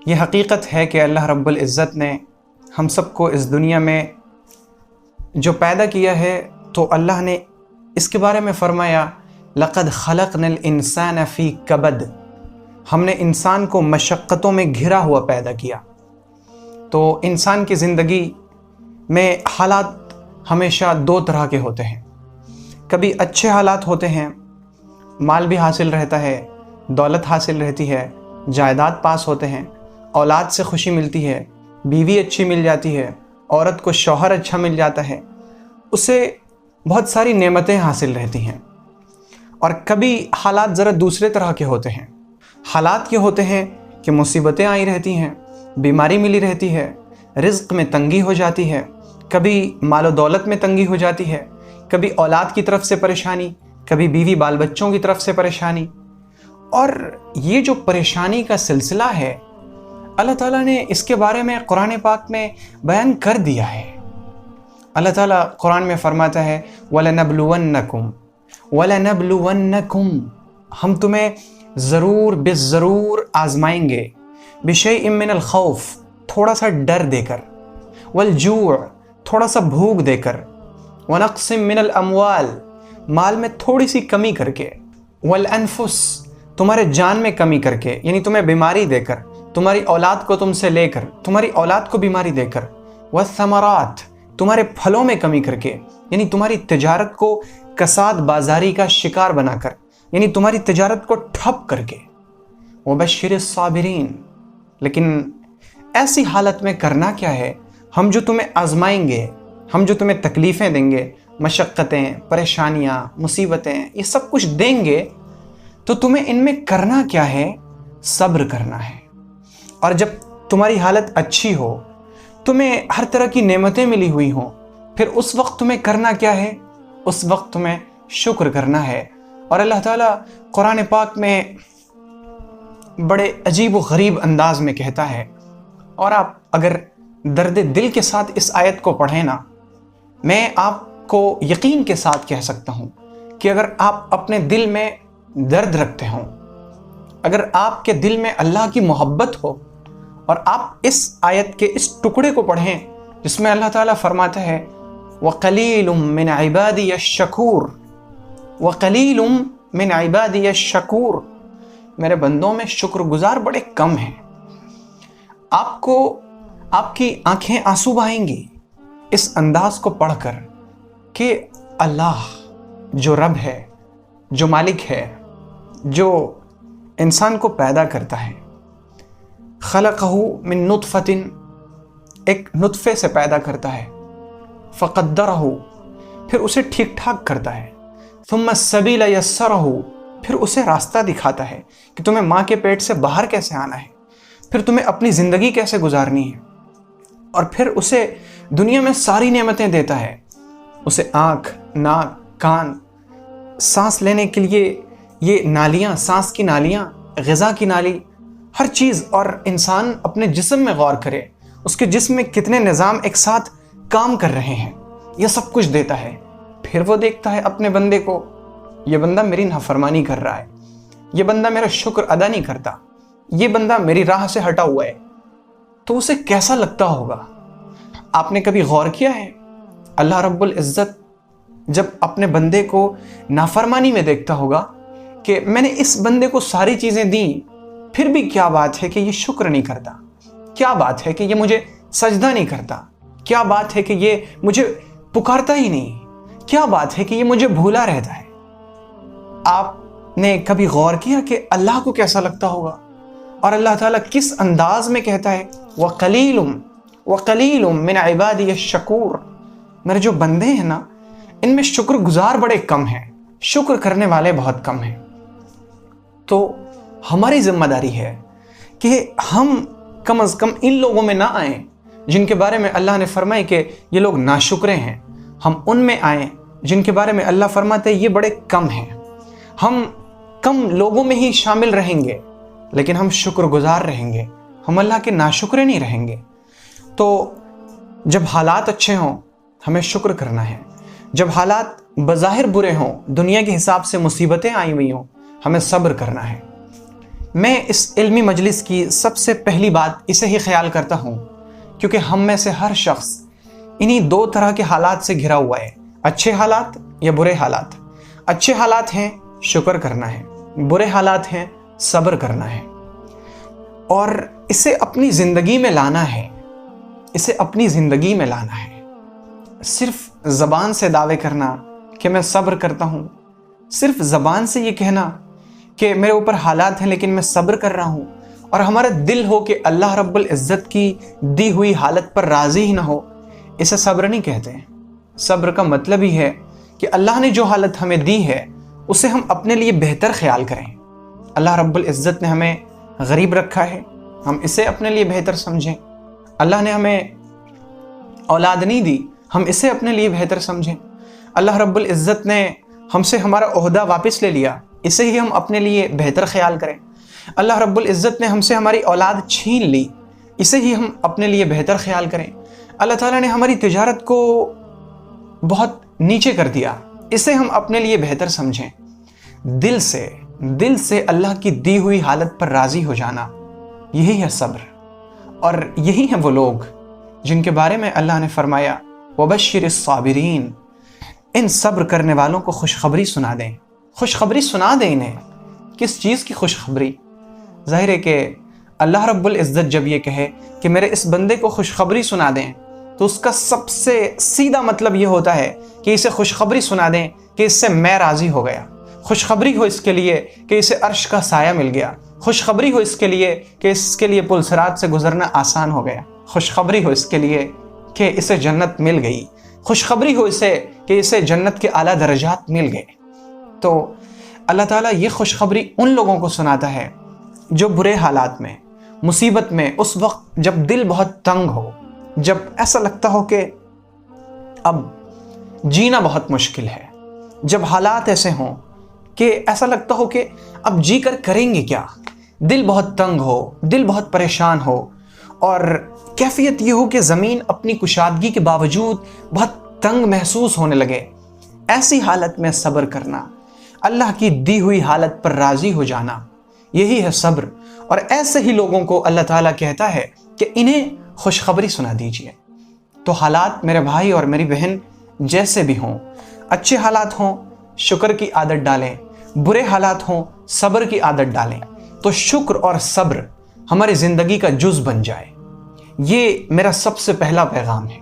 یہ حقیقت ہے کہ اللہ رب العزت نے ہم سب کو اس دنیا میں جو پیدا کیا ہے تو اللہ نے اس کے بارے میں فرمایا لَقَدْ خَلَقْنَا الْإِنسَانَ فِي كَبَدٍ، ہم نے انسان کو مشقتوں میں گھرا ہوا پیدا کیا۔ تو انسان کی زندگی میں حالات ہمیشہ دو طرح کے ہوتے ہیں، کبھی اچھے حالات ہوتے ہیں، مال بھی حاصل رہتا ہے، دولت حاصل رہتی ہے، جائیداد پاس ہوتے ہیں، اولاد سے خوشی ملتی ہے، بیوی اچھی مل جاتی ہے، عورت کو شوہر اچھا مل جاتا ہے، اسے بہت ساری نعمتیں حاصل رہتی ہیں۔ اور کبھی حالات ذرا دوسرے طرح کے ہوتے ہیں، حالات یہ ہوتے ہیں کہ مصیبتیں آئی رہتی ہیں، بیماری ملی رہتی ہے، رزق میں تنگی ہو جاتی ہے، کبھی مال و دولت میں تنگی ہو جاتی ہے، کبھی اولاد کی طرف سے پریشانی، کبھی بیوی بال بچوں کی طرف سے پریشانی۔ اور یہ جو پریشانی کا سلسلہ ہے اللہ تعالیٰ نے اس کے بارے میں قرآن پاک میں بیان کر دیا ہے۔ اللہ تعالیٰ قرآن میں فرماتا ہے وَلَنَبْلُوَنَّكُمْ وَلَنَبْلُوَنَّكُمْ، ہم تمہیں ضرور بے ضرور آزمائیں گے، بِشَيْءٍ مِّنَ الْخَوْفِ، تھوڑا سا ڈر دے کر، وَالْجُوعِ، تھوڑا سا بھوک دے کر، وَنَقْصٍ مِّنَ الْأَمْوَالِ، مال میں تھوڑی سی کمی کر کے، وَالْأَنفُسِ، تمہارے جان میں کمی کر کے، یعنی تمہیں بیماری دے کر، تمہاری اولاد کو تم سے لے کر، تمہاری اولاد کو بیماری دے کر، وَالثَّمَرَاتِ، تمہارے پھلوں میں کمی کر کے، یعنی تمہاری تجارت کو کساد بازاری کا شکار بنا کر، یعنی تمہاری تجارت کو ٹھپ کر کے، وَبَشِّرِ الصَّابِرِينَ، لیکن ایسی حالت میں کرنا کیا ہے؟ ہم جو تمہیں آزمائیں گے، ہم جو تمہیں تکلیفیں دیں گے، مشقتیں، پریشانیاں، مصیبتیں، یہ سب کچھ دیں گے تو تمہیں ان میں کرنا کیا ہے؟ صبر کرنا ہے۔ اور جب تمہاری حالت اچھی ہو، تمہیں ہر طرح کی نعمتیں ملی ہوئی ہوں، پھر اس وقت تمہیں کرنا کیا ہے؟ اس وقت تمہیں شکر کرنا ہے۔ اور اللہ تعالیٰ قرآن پاک میں بڑے عجیب و غریب انداز میں کہتا ہے، اور آپ اگر درد دل کے ساتھ اس آیت کو پڑھیں نا، میں آپ کو یقین کے ساتھ کہہ سکتا ہوں کہ اگر آپ اپنے دل میں درد رکھتے ہوں، اگر آپ کے دل میں اللہ کی محبت ہو، اور آپ اس آیت کے اس ٹکڑے کو پڑھیں جس میں اللہ تعالیٰ فرماتا ہے وَقَلِيلٌ مِّنْ عِبَادِيَ الشَّكُورُ، وَقَلِيلٌ مِّنْ عِبَادِيَ الشَّكُورُ، میرے بندوں میں شکر گزار بڑے کم ہیں۔ آپ کو آپ کی آنکھیں آنسو بہائیں گی اس انداز کو پڑھ کر کہ اللہ جو رب ہے، جو مالک ہے، جو انسان کو پیدا کرتا ہے، خلقہ من نطفۃ، ایک نطفے سے پیدا کرتا ہے، فقدرہ، پھر اسے ٹھیک ٹھاک کرتا ہے، ثم السبیل یسرہ، پھر اسے راستہ دکھاتا ہے کہ تمہیں ماں کے پیٹ سے باہر کیسے آنا ہے، پھر تمہیں اپنی زندگی کیسے گزارنی ہے، اور پھر اسے دنیا میں ساری نعمتیں دیتا ہے، اسے آنکھ، ناک، کان، سانس لینے کے لیے یہ نالیاں، سانس کی نالیاں، غذا کی نالی، ہر چیز، اور انسان اپنے جسم میں غور کرے، اس کے جسم میں کتنے نظام ایک ساتھ کام کر رہے ہیں، یہ سب کچھ دیتا ہے۔ پھر وہ دیکھتا ہے اپنے بندے کو، یہ بندہ میری نافرمانی کر رہا ہے، یہ بندہ میرا شکر ادا نہیں کرتا، یہ بندہ میری راہ سے ہٹا ہوا ہے، تو اسے کیسا لگتا ہوگا؟ آپ نے کبھی غور کیا ہے؟ اللہ رب العزت جب اپنے بندے کو نافرمانی میں دیکھتا ہوگا کہ میں نے اس بندے کو ساری چیزیں دیں، پھر بھی کیا بات ہے کہ یہ شکر نہیں کرتا، کیا بات ہے کہ یہ مجھے سجدہ نہیں کرتا، کیا بات ہے کہ یہ مجھے پکارتا ہی نہیں، کیا بات ہے کہ یہ مجھے بھولا رہتا ہے؟ آپ نے کبھی غور کیا کہ اللہ کو کیسا لگتا ہوگا؟ اور اللہ تعالیٰ کس انداز میں کہتا ہے وَقَلِيلٌ مِّنْ عِبَادِيَ الشَّكُورُ، میرے جو بندے ہیں نا، ان میں شکر گزار بڑے کم ہیں، شکر کرنے والے بہت کم ہیں۔ تو ہماری ذمہ داری ہے کہ ہم کم از کم ان لوگوں میں نہ آئیں جن کے بارے میں اللہ نے فرمایا کہ یہ لوگ ناشکرے ہیں، ہم ان میں آئیں جن کے بارے میں اللہ فرماتے ہیں یہ بڑے کم ہیں۔ ہم کم لوگوں میں ہی شامل رہیں گے لیکن ہم شکر گزار رہیں گے، ہم اللہ کے ناشکرے نہیں رہیں گے۔ تو جب حالات اچھے ہوں ہمیں شکر کرنا ہے، جب حالات بظاہر برے ہوں، دنیا کے حساب سے مصیبتیں آئی ہوئی ہوں، ہمیں صبر کرنا ہے، میں اس علمی مجلس کی سب سے پہلی بات اسے ہی خیال کرتا ہوں کیونکہ ہم میں سے ہر شخص انہی دو طرح کے حالات سے گھرا ہوا ہے، اچھے حالات یا برے حالات۔ اچھے حالات ہیں شکر کرنا ہے، برے حالات ہیں صبر کرنا ہے، اور اسے اپنی زندگی میں لانا ہے، اسے اپنی زندگی میں لانا ہے۔ صرف زبان سے دعوے کرنا کہ میں صبر کرتا ہوں، صرف زبان سے یہ کہنا کہ میرے اوپر حالات ہیں لیکن میں صبر کر رہا ہوں، اور ہمارا دل ہو کہ اللہ رب العزت کی دی ہوئی حالت پر راضی ہی نہ ہو، اسے صبر نہیں کہتے ہیں۔ صبر کا مطلب ہی ہے کہ اللہ نے جو حالت ہمیں دی ہے اسے ہم اپنے لیے بہتر خیال کریں۔ اللہ رب العزت نے ہمیں غریب رکھا ہے، ہم اسے اپنے لیے بہتر سمجھیں۔ اللہ نے ہمیں اولاد نہیں دی، ہم اسے اپنے لیے بہتر سمجھیں۔ اللہ رب العزت نے ہم سے ہمارا عہدہ واپس لے لیا، اسے ہی ہم اپنے لیے بہتر خیال کریں۔ اللہ رب العزت نے ہم سے ہماری اولاد چھین لی، اسے ہی ہم اپنے لیے بہتر خیال کریں۔ اللہ تعالیٰ نے ہماری تجارت کو بہت نیچے کر دیا، اسے ہم اپنے لیے بہتر سمجھیں۔ دل سے اللہ کی دی ہوئی حالت پر راضی ہو جانا، یہی ہے صبر، اور یہی ہیں وہ لوگ جن کے بارے میں اللہ نے فرمایا وَبَشِّرِ الصَّابِرِينَ، ان صبر کرنے والوں کو خوشخبری سنا دیں۔ خوشخبری سنا دیں انہیں، کس چیز کی خوشخبری؟ ظاہر ہے کہ اللہ رب العزت جب یہ کہے کہ میرے اس بندے کو خوشخبری سنا دیں تو اس کا سب سے سیدھا مطلب یہ ہوتا ہے کہ اسے خوشخبری سنا دیں کہ اس سے میں راضی ہو گیا، خوشخبری ہو اس کے لیے کہ اسے عرش کا سایہ مل گیا، خوشخبری ہو اس کے لیے کہ اس کے لیے پل صراط سے گزرنا آسان ہو گیا، خوشخبری ہو اس کے لیے کہ اسے جنت مل گئی، خوشخبری ہو اسے کہ اسے جنت کے اعلیٰ درجات مل گئے۔ تو اللہ تعالیٰ یہ خوشخبری ان لوگوں کو سناتا ہے جو برے حالات میں، مصیبت میں، اس وقت جب دل بہت تنگ ہو، جب ایسا لگتا ہو کہ اب جینا بہت مشکل ہے، جب حالات ایسے ہوں کہ ایسا لگتا ہو کہ اب جی کر کریں گے کیا، دل بہت تنگ ہو، دل بہت پریشان ہو، اور کیفیت یہ ہو کہ زمین اپنی کشادگی کے باوجود بہت تنگ محسوس ہونے لگے۔ ایسی حالت میں صبر کرنا، اللہ کی دی ہوئی حالت پر راضی ہو جانا، یہی ہے صبر۔ اور ایسے ہی لوگوں کو اللہ تعالیٰ کہتا ہے کہ انہیں خوشخبری سنا دیجئے۔ تو حالات میرے بھائی اور میری بہن جیسے بھی ہوں، اچھے حالات ہوں شکر کی عادت ڈالیں، برے حالات ہوں صبر کی عادت ڈالیں، تو شکر اور صبر ہماری زندگی کا جز بن جائے۔ یہ میرا سب سے پہلا پیغام ہے۔